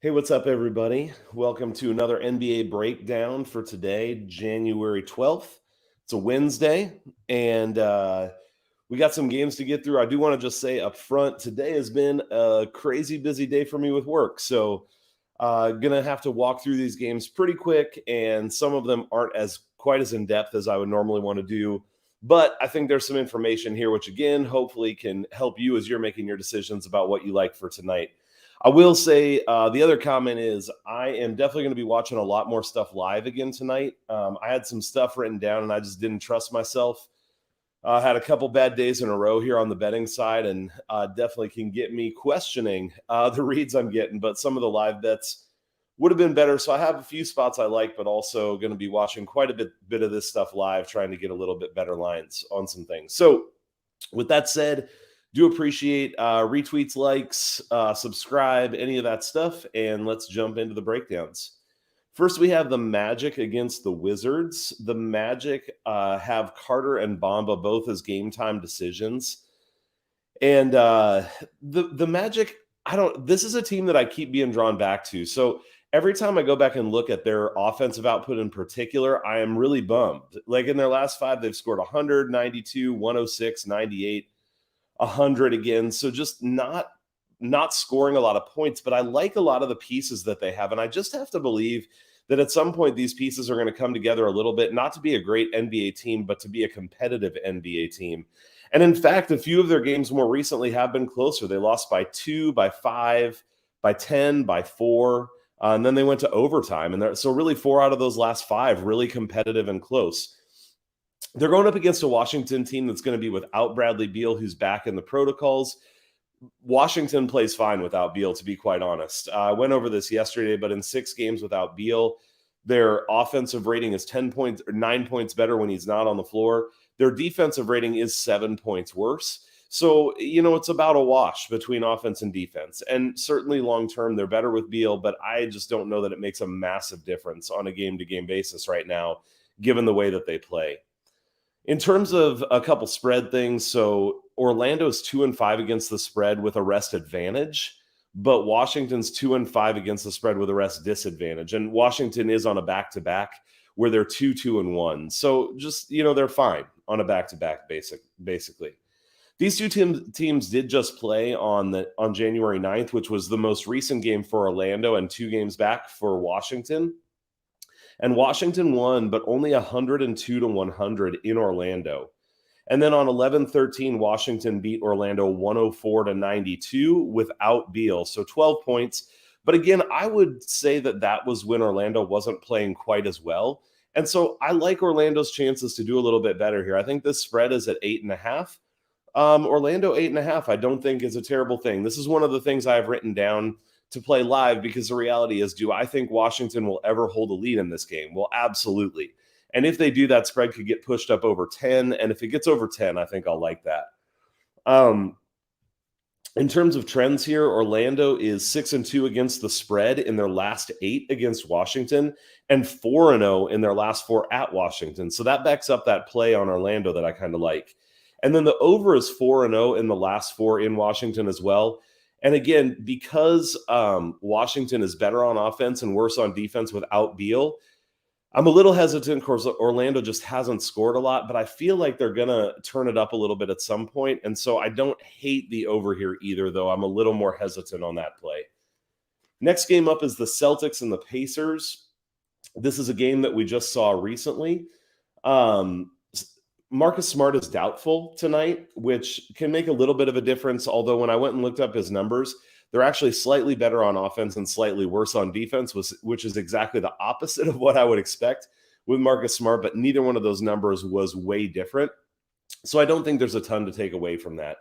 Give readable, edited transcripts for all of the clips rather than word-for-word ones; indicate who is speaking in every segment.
Speaker 1: Hey, what's up, everybody? Welcome to another NBA breakdown for today, January 12th. It's a Wednesday, and we got some games to get through. I do want to just say up front, today has been a crazy busy day for me with work. So, gonna have to walk through these games pretty quick, and some of them aren't as quite as in depth as I would normally want to do. But I think there's some information here, which again, hopefully can help you as you're making your decisions about what you like for tonight. I will say the other comment is I am definitely going to be watching a lot more stuff live again tonight. I had some stuff written down and I just didn't trust myself. Had a couple bad days in a row here on the betting side, and definitely can get me questioning the reads I'm getting. But some of the live bets would have been better. So I have a few spots I like, but also going to be watching quite a bit of this stuff live, trying to get a little bit better lines on some things. So with that said, do appreciate retweets, likes, subscribe, any of that stuff, and let's jump into the breakdowns. First, we have the Magic against the Wizards. The Magic have Carter and Bamba both as game time decisions, and the Magic. This is a team that I keep being drawn back to. So every time I go back and look at their offensive output in particular, I am really bummed. Like in their last five, they've scored 100, 92, 106, 98. 100 again. So just not scoring a lot of points, but I like a lot of the pieces that they have. And I just have to believe that at some point these pieces are going to come together a little bit, not to be a great NBA team, but to be a competitive NBA team. And in fact, a few of their games more recently have been closer. They lost by 2, by 5, by 10, by 4. And then they went to overtime. And so really 4 out of those last 5 really competitive and close. They're going up against a Washington team that's going to be without Bradley Beal, who's back in the protocols. Washington plays fine without Beal, to be quite honest. I went over this yesterday, but in 6 games without Beal, their offensive rating is 10 points or 9 points better when he's not on the floor. Their defensive rating is 7 points worse. So, it's about a wash between offense and defense. And certainly long-term, they're better with Beal, but I just don't know that it makes a massive difference on a game-to-game basis right now, given the way that they play. In terms of a couple spread things, so Orlando's 2-5 against the spread with a rest advantage, but Washington's 2-5 against the spread with a rest disadvantage. And Washington is on a back-to-back where they're 2-1. So just, they're fine on a back-to-back basically. These two teams did just play on January 9th, which was the most recent game for Orlando and 2 games back for Washington. And Washington won, but only 102-100 in Orlando. And then on 11-13, Washington beat Orlando 104-92 without Beal. So 12 points. But again, I would say that was when Orlando wasn't playing quite as well. And so I like Orlando's chances to do a little bit better here. I think this spread is at 8.5. Orlando 8.5, I don't think is a terrible thing. This is one of the things I have written down to play live, because the reality is, do I think Washington will ever hold a lead in this game? Well, absolutely. And if they do, that spread could get pushed up over 10. And if it gets over 10, I think I'll like that. In terms of trends here, Orlando is 6-2 against the spread in their last 8 against Washington and 4-0 in their last 4 at Washington. So that backs up that play on Orlando that I kind of like. And then the over is 4-0 in the last 4 in Washington as well. And again, because Washington is better on offense and worse on defense without Beal, I'm a little hesitant because Orlando just hasn't scored a lot, but I feel like they're going to turn it up a little bit at some point. And so I don't hate the over here either, though I'm a little more hesitant on that play. Next game up is the Celtics and the Pacers. This is a game that we just saw recently. Marcus Smart is doubtful tonight, which can make a little bit of a difference. Although when I went and looked up his numbers, they're actually slightly better on offense and slightly worse on defense, which is exactly the opposite of what I would expect with Marcus Smart. But neither one of those numbers was way different. So I don't think there's a ton to take away from that.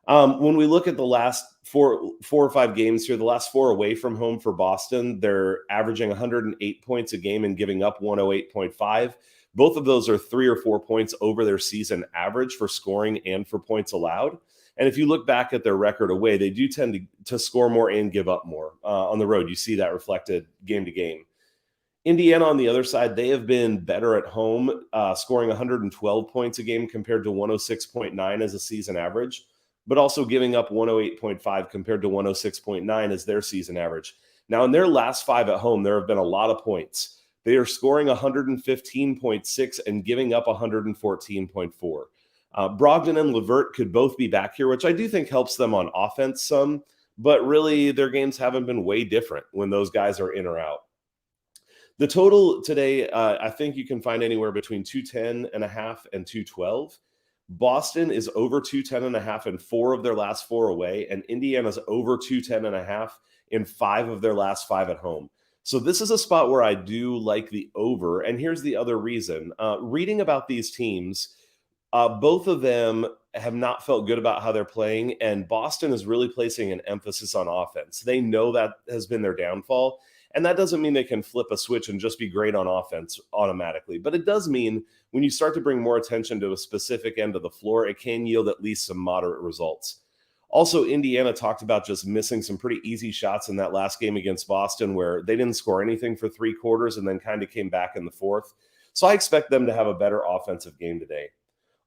Speaker 1: When we look at the last four or 5 games here, the last 4 away from home for Boston, they're averaging 108 points a game and giving up 108.5. Both of those are 3 or 4 points over their season average for scoring and for points allowed. And if you look back at their record away, they do tend to score more and give up more. On the road, you see that reflected game to game. Indiana, on the other side, they have been better at home, scoring 112 points a game compared to 106.9 as a season average, but also giving up 108.5 compared to 106.9 as their season average. Now, in their last 5 at home, there have been a lot of points. They are scoring 115.6 and giving up 114.4. Brogdon and LeVert could both be back here, which I do think helps them on offense some, but really their games haven't been way different when those guys are in or out. The total today, I think you can find anywhere between 210.5 and 212. Boston is over 210.5 in 4 of their last 4 away, and Indiana's over 210.5 in 5 of their last 5 at home. So this is a spot where I do like the over, and here's the other reason. Reading about these teams, both of them have not felt good about how they're playing, and Boston is really placing an emphasis on offense. They know that has been their downfall, and that doesn't mean they can flip a switch and just be great on offense automatically. But it does mean when you start to bring more attention to a specific end of the floor, it can yield at least some moderate results. Also, Indiana talked about just missing some pretty easy shots in that last game against Boston where they didn't score anything for 3 quarters and then kind of came back in the 4th. So I expect them to have a better offensive game today.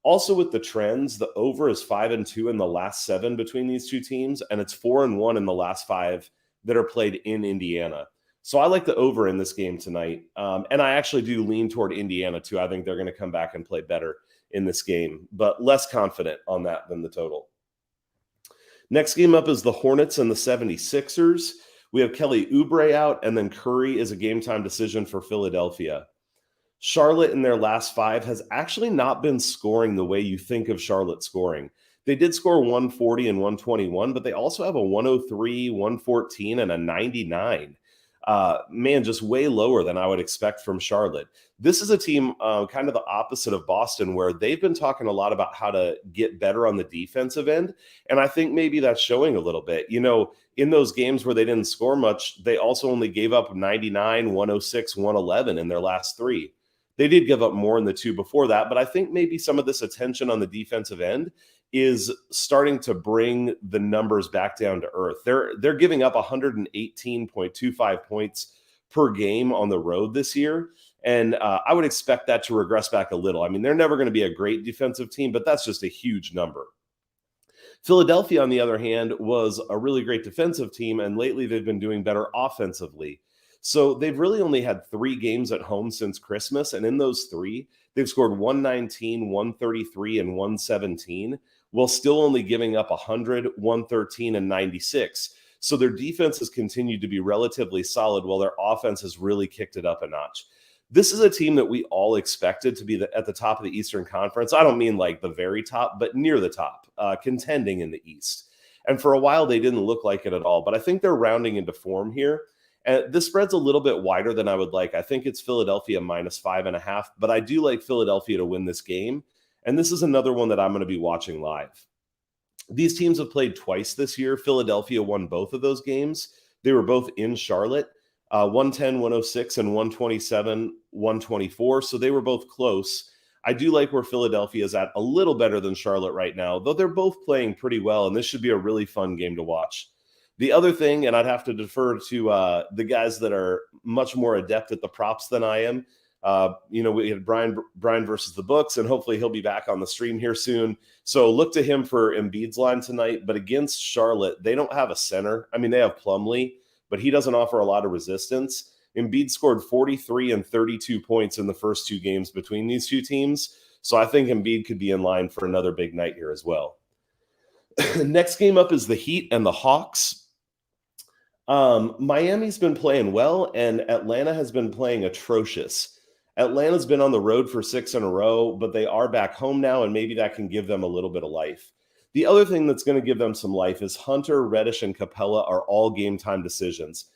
Speaker 1: Also, with the trends, the over is 5-2 in the last 7 between these two teams, and it's 4-1 in the last 5 that are played in Indiana. So I like the over in this game tonight. And I actually do lean toward Indiana too. I think they're going to come back and play better in this game, but less confident on that than the total. Next game up is the Hornets and the 76ers. We have Kelly Oubre out, and then Curry is a game time decision for Philadelphia. Charlotte in their last 5 has actually not been scoring the way you think of Charlotte scoring. They did score 140 and 121, but they also have a 103, 114, and a 99. Just way lower than I would expect from Charlotte. This is a team kind of the opposite of Boston, where they've been talking a lot about how to get better on the defensive end. And I think maybe that's showing a little bit. You know, in those games where they didn't score much, they also only gave up 99, 106, 111 in their last 3. They did give up more in the 2 before that, but I think maybe some of this attention on the defensive end is starting to bring the numbers back down to earth. They're giving up 118.25 points per game on the road this year, and I would expect that to regress back a little. I mean, they're never going to be a great defensive team, but that's just a huge number. Philadelphia, on the other hand, was a really great defensive team, and lately they've been doing better offensively. So they've really only had 3 games at home since Christmas, and in those 3, they've scored 119, 133, and 117, while still only giving up 100, 113, and 96. So their defense has continued to be relatively solid, while their offense has really kicked it up a notch. This is a team that we all expected to be at the top of the Eastern Conference. I don't mean like the very top, but near the top, contending in the East. And for a while, they didn't look like it at all. But I think they're rounding into form here. And this spread's a little bit wider than I would like. I think it's Philadelphia -5.5, but I do like Philadelphia to win this game. And this is another one that I'm going to be watching live. These teams have played twice this year. Philadelphia won both of those games. They were both in Charlotte, 110, 106, and 127, 124. So they were both close. I do like where Philadelphia is at, a little better than Charlotte right now, though they're both playing pretty well, and this should be a really fun game to watch. The other thing, and I'd have to defer to the guys that are much more adept at the props than I am. We had Brian versus the books, and hopefully he'll be back on the stream here soon. So look to him for Embiid's line tonight. But against Charlotte, they don't have a center. I mean, they have Plumlee, but he doesn't offer a lot of resistance. Embiid scored 43 and 32 points in the first 2 games between these 2 teams. So I think Embiid could be in line for another big night here as well. Next game up is the Heat and the Hawks. Miami's been playing well, and Atlanta has been playing atrocious. Atlanta's been on the road for 6 in a row, but they are back home now, and maybe that can give them a little bit of life. The other thing that's going to give them some life is Hunter, Reddish, and Capella are all game time decisions.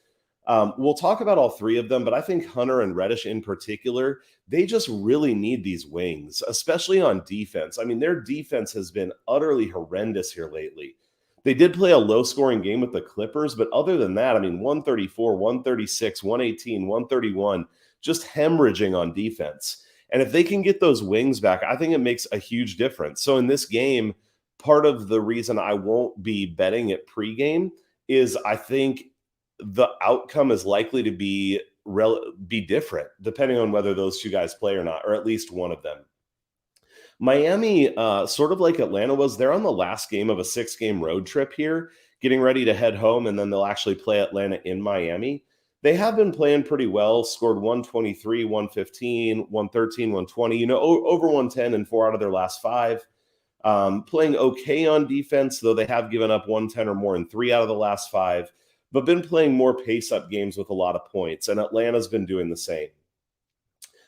Speaker 1: We'll talk about all 3 of them, but I think Hunter and Reddish in particular, they just really need these wings, especially on defense. I mean, their defense has been utterly horrendous here lately. They did play a low-scoring game with the Clippers, but other than that, I mean, 134, 136, 118, 131, just hemorrhaging on defense. And if they can get those wings back, I think it makes a huge difference. So in this game, part of the reason I won't be betting it pregame is I think the outcome is likely to be different depending on whether those 2 guys play or not, or at least one of them. Miami, sort of like Atlanta was, they're on the last game of a 6-game road trip here, getting ready to head home, and then they'll actually play Atlanta in Miami. They have been playing pretty well, scored 123, 115, 113, 120, over 110 in 4 out of their last 5. Playing okay on defense, though they have given up 110 or more in 3 out of the last 5, but been playing more pace-up games with a lot of points, and Atlanta's been doing the same.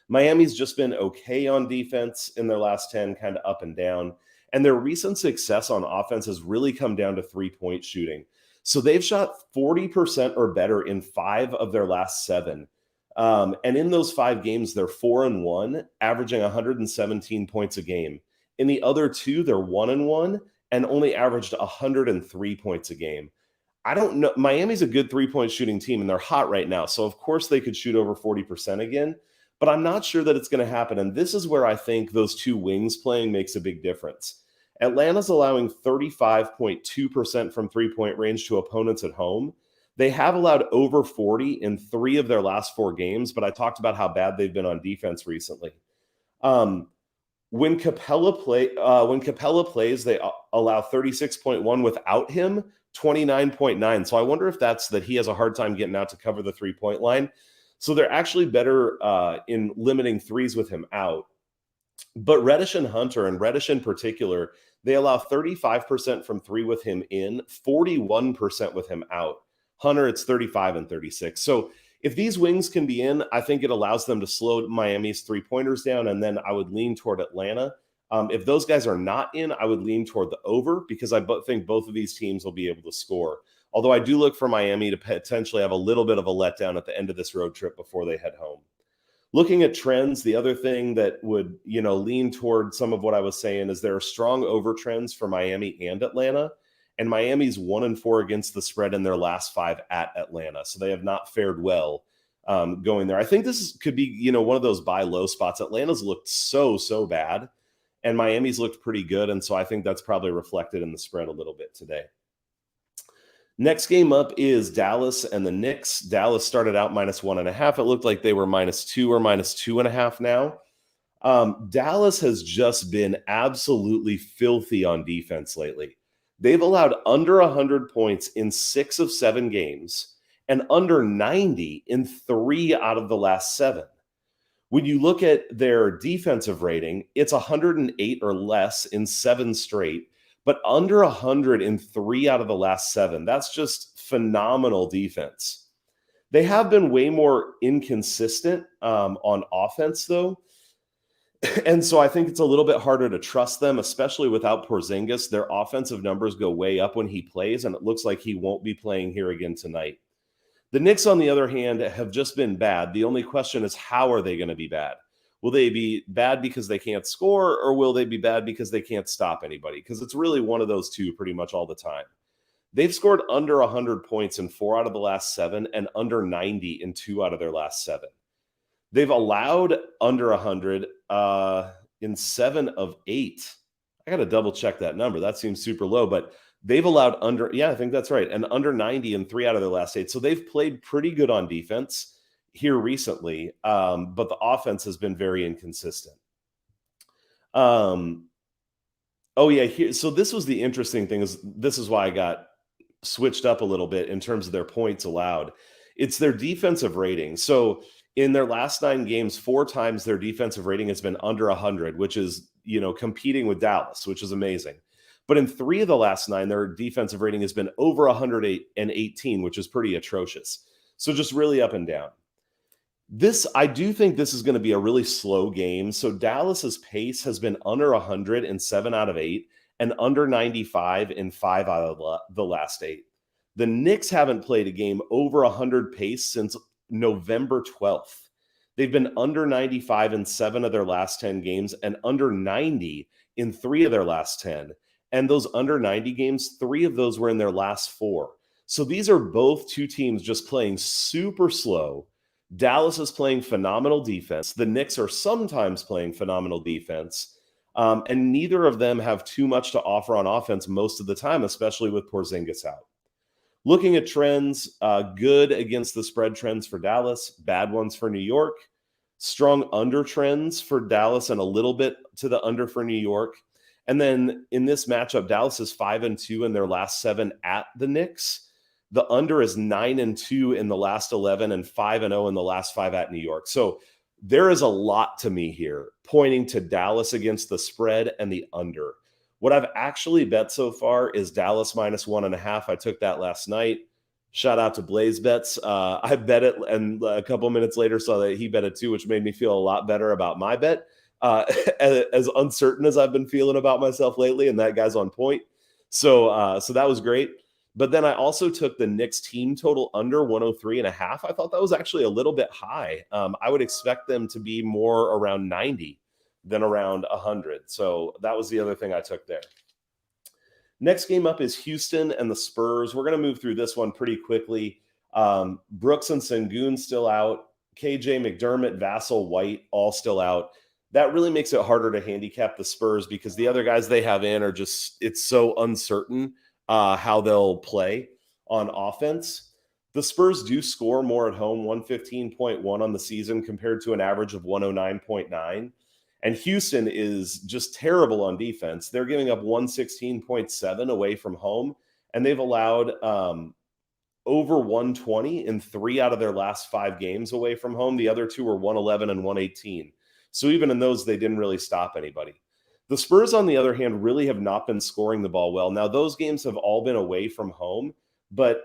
Speaker 1: Miami's just been okay on defense in their last 10, kind of up and down. And their recent success on offense has really come down to 3-point shooting. So they've shot 40% or better in 5 of their last 7. And in those 5 games, they're 4-1, averaging 117 points a game. In the other 2, they're 1-1 and only averaged 103 points a game. I don't know. Miami's a good 3-point shooting team, and they're hot right now. So, of course, they could shoot over 40% again. But I'm not sure that it's going to happen. And this is where I think those 2 wings playing makes a big difference. Atlanta's allowing 35.2% from 3-point range to opponents at home. They have allowed over 40 in 3 of their last 4 games, but I talked about how bad they've been on defense recently. When Capella plays, they allow 36.1 without him, 29.9. So I wonder if that's that he has a hard time getting out to cover the 3-point line. So they're actually better in limiting threes with him out. But Reddish and Hunter, and Reddish in particular, they allow 35% from 3 with him in, 41% with him out. Hunter, it's 35 and 36. So if these wings can be in, I think it allows them to slow Miami's 3-pointers down, and then I would lean toward Atlanta. If those guys are not in, I would lean toward the over because I think both of these teams will be able to score. Although I do look for Miami to potentially have a little bit of a letdown at the end of this road trip before they head home. Looking at trends, the other thing that would, lean toward some of what I was saying is there are strong over trends for Miami and Atlanta, and Miami's 1-4 against the spread in their last 5 at Atlanta. So they have not fared well going there. I think this could be, one of those buy low spots. Atlanta's looked so bad, and Miami's looked pretty good. And so I think that's probably reflected in the spread a little bit today. Next game up is Dallas and the Knicks. Dallas started out -1.5. It looked like they were -2 or -2.5 now. Dallas has just been absolutely filthy on defense lately. They've allowed under 100 points in 6 of 7 games and under 90 in 3 out of the last 7. When you look at their defensive rating, it's 108 or less in 7 straight, but under 100 in 3 out of the last 7. That's just phenomenal defense. They have been way more inconsistent on offense, though. And so I think it's a little bit harder to trust them, especially without Porzingis. Their offensive numbers go way up when he plays, and it looks like he won't be playing here again tonight. The Knicks, on the other hand, have just been bad. The only question is, how are they going to be bad? Will they be bad because they can't score, or will they be bad because they can't stop anybody? Because it's really one of those two pretty much all the time. They've scored under 100 points in 4 out of the last 7 and under 90 in 2 out of their last 7. They've allowed under 100 in 7 of 8. I got to double check that number. That seems super low, but they've allowed under, I think that's right, and under 90 in 3 out of their last 8. So they've played pretty good on defense here recently, but the offense has been very inconsistent. So this was the interesting thing. This is why I got switched up a little bit in terms of their points allowed. It's their defensive rating. So in their last 9 games, 4 times their defensive rating has been under 100, which is, competing with Dallas, which is amazing. But in 3 of the last 9, their defensive rating has been over 118, which is pretty atrocious. So just really up and down. I do think this is going to be a really slow game. So Dallas's pace has been under 100 in 7 out of 8 and under 95 in 5 out of the last 8. The Knicks haven't played a game over 100 pace since November 12th. They've been under 95 in 7 of their last 10 games and under 90 in 3 of their last 10. And those under 90 games, 3 of those were in their last 4. So these are both 2 teams just playing super slow. Dallas is playing phenomenal defense. The Knicks are sometimes playing phenomenal defense. And neither of them have too much to offer on offense most of the time, especially with Porzingis out. Looking at trends, good against the spread trends for Dallas, bad ones for New York. Strong under trends for Dallas and a little bit to the under for New York. And then in this matchup, Dallas is 5-2 in their last 7 at the Knicks. The under is 9-2 in the last 11 and 5-0 in the last 5 at New York. So there is a lot to me here pointing to Dallas against the spread and the under. What I've actually bet so far is Dallas -1.5. I took that last night. Shout out to Blaze Bets. I bet it, and a couple minutes later saw that he bet it too, which made me feel a lot better about my bet. As uncertain as I've been feeling about myself lately, and that guy's on point. So that was great. But then I also took the Knicks team total under 103.5. I thought that was actually a little bit high. I would expect them to be more around 90 than around 100. So that was the other thing I took there. Next game up is Houston and the Spurs. We're going to move through this one pretty quickly. Brooks and Sengun still out. KJ McDermott, Vassell, White, all still out. That really makes it harder to handicap the Spurs because the other guys they have in are just, it's so uncertain how they'll play on offense. The Spurs do score more at home, 115.1 on the season compared to an average of 109.9. And Houston is just terrible on defense. They're giving up 116.7 away from home, and they've allowed over 120 in 3 out of their last 5 games away from home. The other 2 were 111 and 118. So even in those, they didn't really stop anybody. The Spurs, on the other hand, really have not been scoring the ball well. Now, those games have all been away from home, but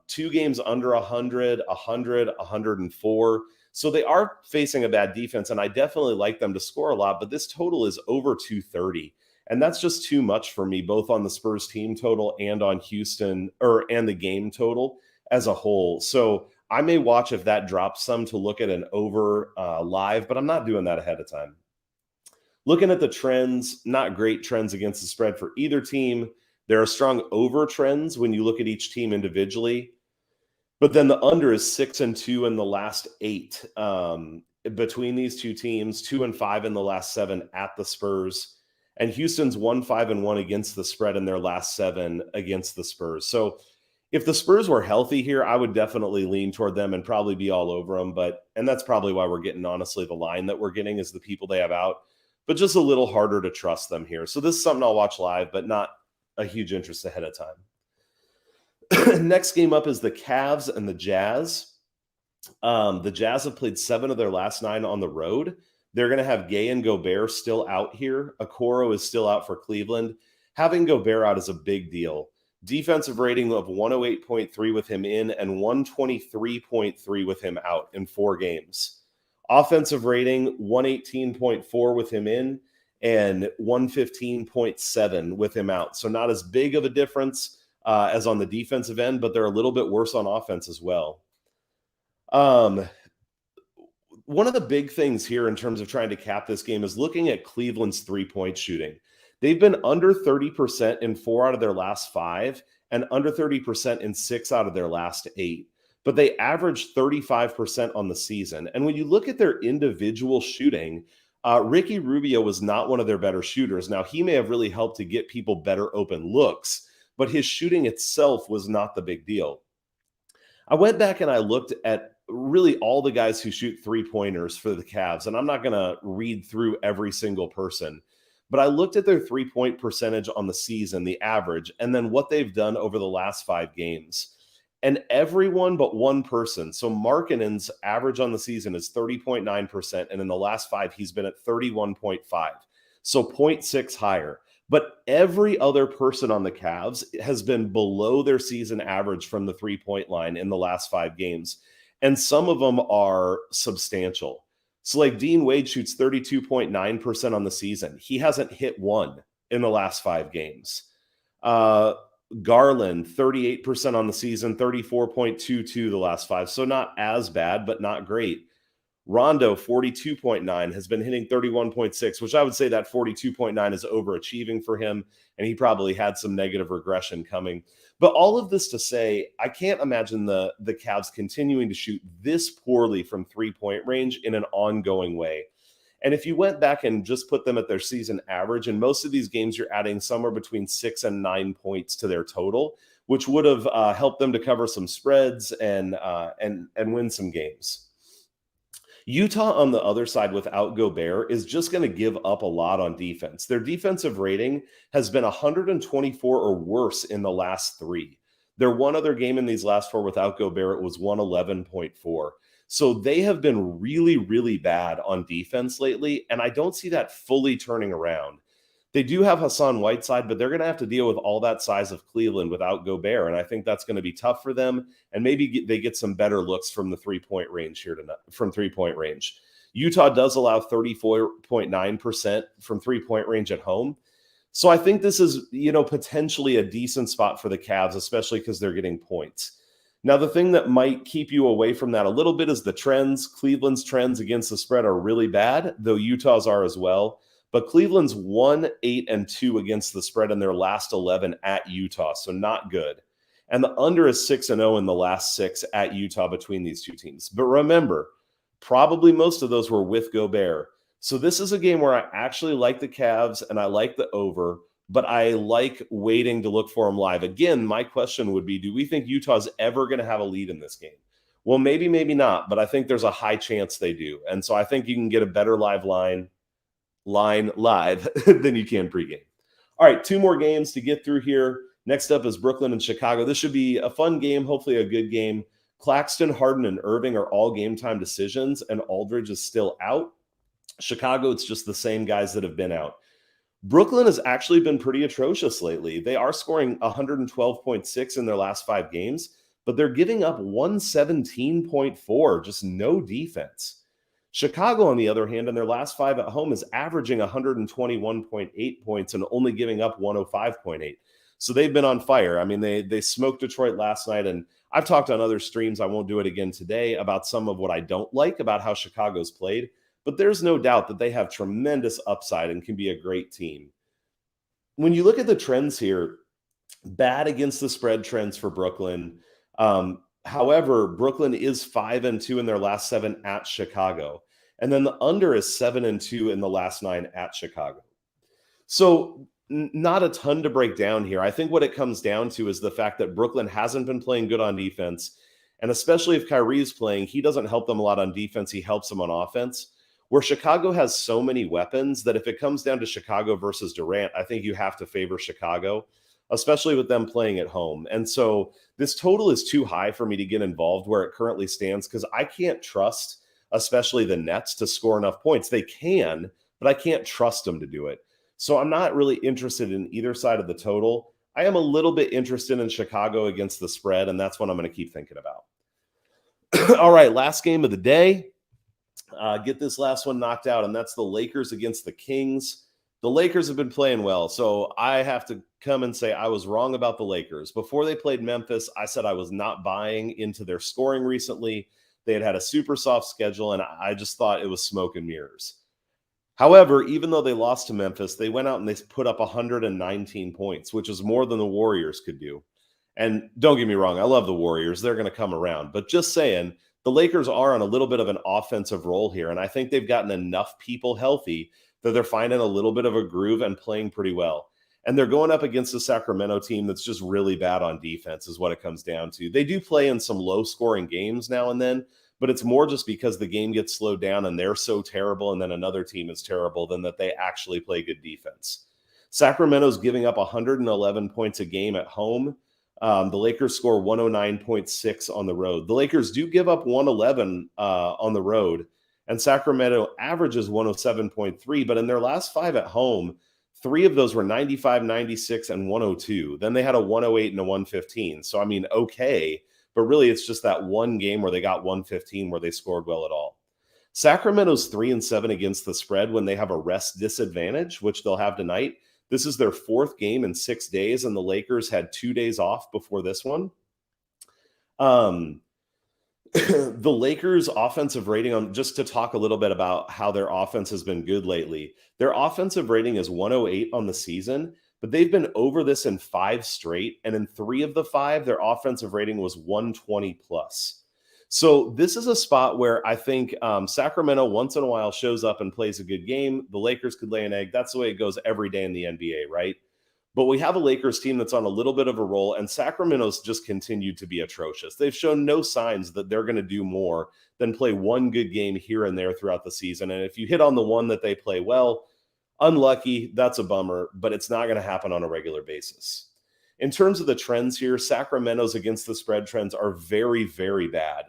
Speaker 1: 2 games under 100, 100, 104. So they are facing a bad defense, and I definitely like them to score a lot, but this total is over 230. And that's just too much for me, both on the Spurs team total and on Houston and the game total as a whole. So I may watch if that drops some to look at an over live, but I'm not doing that ahead of time. Looking at the trends, not great trends against the spread for either team. There are strong over trends when you look at each team individually. But then the under is 6-2 in the last 8 between these two teams, 2-5 in the last 7 at the Spurs. And Houston's 1-5-1 against the spread in their last 7 against the Spurs. So if the Spurs were healthy here, I would definitely lean toward them and probably be all over them. And that's probably why we're getting, honestly, the line that we're getting is the people they have out, but just a little harder to trust them here. So this is something I'll watch live, but not a huge interest ahead of time. Next game up is the Cavs and the Jazz. The Jazz have played 7 of their last 9 on the road. They're going to have Gay and Gobert still out here. Okoro is still out for Cleveland. Having Gobert out is a big deal. Defensive rating of 108.3 with him in and 123.3 with him out in 4 games. Offensive rating 118.4 with him in and 115.7 with him out. So not as big of a difference as on the defensive end, but they're a little bit worse on offense as well. One of the big things here in terms of trying to cap this game is looking at Cleveland's 3-point shooting. They've been under 30% in 4 out of their last 5 and under 30% in 6 out of their last 8. But they average 35% on the season. And when you look at their individual shooting, Ricky Rubio was not one of their better shooters. Now, he may have really helped to get people better open looks, but his shooting itself was not the big deal. I went back and I looked at really all the guys who shoot 3-pointers for the Cavs, and I'm not going to read through every single person, but I looked at their 3-point percentage on the season, the average, and then what they've done over the last 5 games. And everyone but one person, so Markkanen's average on the season is 30.9%, and in the last 5, he's been at 31.5, so 0.6 higher. But every other person on the Cavs has been below their season average from the 3-point line in the last 5 games. And some of them are substantial. So like Dean Wade shoots 32.9% on the season. He hasn't hit 1 in the last 5 games. Garland, 38% on the season, 34.22 the last 5. So not as bad, but not great. Rondo, 42.9, has been hitting 31.6, which I would say that 42.9 is overachieving for him, and he probably had some negative regression coming. But all of this to say, I can't imagine the Cavs continuing to shoot this poorly from 3-point range in an ongoing way. And if you went back and just put them at their season average, in most of these games, you're adding somewhere between 6 and 9 points to their total, which would have helped them to cover some spreads and win some games. Utah on the other side without Gobert is just going to give up a lot on defense. Their defensive rating has been 124 or worse in the last three. Their one other game in these last four without Gobert, it was 111.4. So they have been really, really bad on defense lately, and I don't see that fully turning around. They do have Hassan Whiteside, but they're going to have to deal with all that size of Cleveland without Gobert, and I think that's going to be tough for them. And maybe they get some better looks from the 3-point range here tonight. From 3-point range, Utah does allow 34.9% from 3-point range at home, so I think this is potentially a decent spot for the Cavs, especially because they're getting points. Now, the thing that might keep you away from that a little bit is the trends. Cleveland's trends against the spread are really bad, though Utah's are as well. But Cleveland's 1-8-2 against the spread in their last 11 at Utah, so not good. And the under is 6-0 in the last 6 at Utah between these two teams. But remember, probably most of those were with Gobert. So this is a game where I actually like the Cavs and I like the over, but I like waiting to look for them live. Again, my question would be, do we think Utah's ever going to have a lead in this game? Well, maybe, maybe not, but I think there's a high chance they do. And so I think you can get a better live line live than you can pregame. All right, 2 more games to get through here. Next up is Brooklyn and Chicago. This should be a fun game, hopefully a good game. Claxton, Harden, and Irving are all game time decisions, and Aldridge is still out. Chicago, it's just the same guys that have been out. Brooklyn has actually been pretty atrocious lately. They are scoring 112.6 in their last 5 games, but they're giving up 117.4, just no defense. Chicago, on the other hand, in their last 5 at home is averaging 121.8 points and only giving up 105.8. So they've been on fire. I mean, they smoked Detroit last night, and I've talked on other streams, I won't do it again today, about some of what I don't like about how Chicago's played. But there's no doubt that they have tremendous upside and can be a great team. When you look at the trends here, bad against the spread trends for Brooklyn. However, Brooklyn is 5-2 in their last 7 at Chicago. And then the under is 7-2 in the last 9 at Chicago. So not a ton to break down here. I think what it comes down to is the fact that Brooklyn hasn't been playing good on defense. And especially if Kyrie's playing, he doesn't help them a lot on defense. He helps them on offense. Where Chicago has so many weapons that if it comes down to Chicago versus Durant, I think you have to favor Chicago, especially with them playing at home. And so this total is too high for me to get involved where it currently stands because I can't trust, especially the Nets, to score enough points. They can, but I can't trust them to do it. So I'm not really interested in either side of the total. I am a little bit interested in Chicago against the spread, and that's what I'm going to keep thinking about. All right, last game of the day. Get this last one knocked out, and that's the Lakers against the Kings. The Lakers have been playing well, so I have to come and say I was wrong about the Lakers. Before they played Memphis, I said I was not buying into their scoring recently. They had a super soft schedule, and I just thought it was smoke and mirrors. However, even though they lost to Memphis, they went out and they put up 119 points, which is more than the Warriors could do. And don't get me wrong, I love the Warriors. They're going to come around. But just saying, the Lakers are on a little bit of an offensive roll here, and I think they've gotten enough people healthy that they're finding a little bit of a groove and playing pretty well. And they're going up against a Sacramento team that's just really bad on defense is what it comes down to. They do play in some low-scoring games now and then, but it's more just because the game gets slowed down and they're so terrible and then another team is terrible than that they actually play good defense. Sacramento's giving up 111 points a game at home. The Lakers score 109.6 on the road. The Lakers do give up 111 on the road, and Sacramento averages 107.3, but in their last 5 at home, 3 of those were 95, 96, and 102. Then they had a 108 and a 115. So, I mean, okay, but really it's just that one game where they got 115 where they scored well at all. Sacramento's 3-7 against the spread when they have a rest disadvantage, which they'll have tonight. This is their 4th game in 6 days, and the Lakers had 2 days off before this one. The Lakers' offensive rating, just to talk a little bit about how their offense has been good lately, their offensive rating is 108 on the season, but they've been over this in 5 straight, and in 3 of the 5, their offensive rating was 120 plus. So this is a spot where I think Sacramento once in a while shows up and plays a good game. The Lakers could lay an egg. That's the way it goes every day in the NBA, right? But we have a Lakers team that's on a little bit of a roll, and Sacramento's just continued to be atrocious. They've shown no signs that they're going to do more than play one good game here and there throughout the season. And if you hit on the one that they play well, unlucky, that's a bummer, but it's not going to happen on a regular basis. In terms of the trends here, Sacramento's against the spread trends are very, very bad.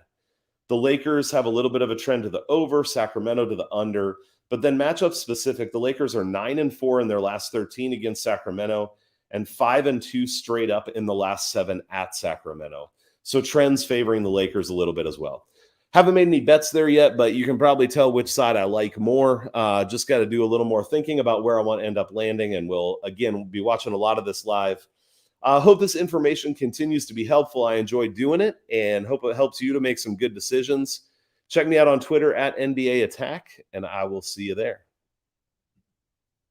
Speaker 1: The Lakers have a little bit of a trend to the over, Sacramento to the under. But then matchup specific, the Lakers are 9-4 in their last 13 against Sacramento and 5-2 straight up in the last 7 at Sacramento. So trends favoring the Lakers a little bit as well. Haven't made any bets there yet, but you can probably tell which side I like more. Just got to do a little more thinking about where I want to end up landing, and we'll, again, be watching a lot of this live. Hope this information continues to be helpful. I enjoy doing it, and hope it helps you to make some good decisions. Check me out on Twitter at NBA Attack, and I will see you there.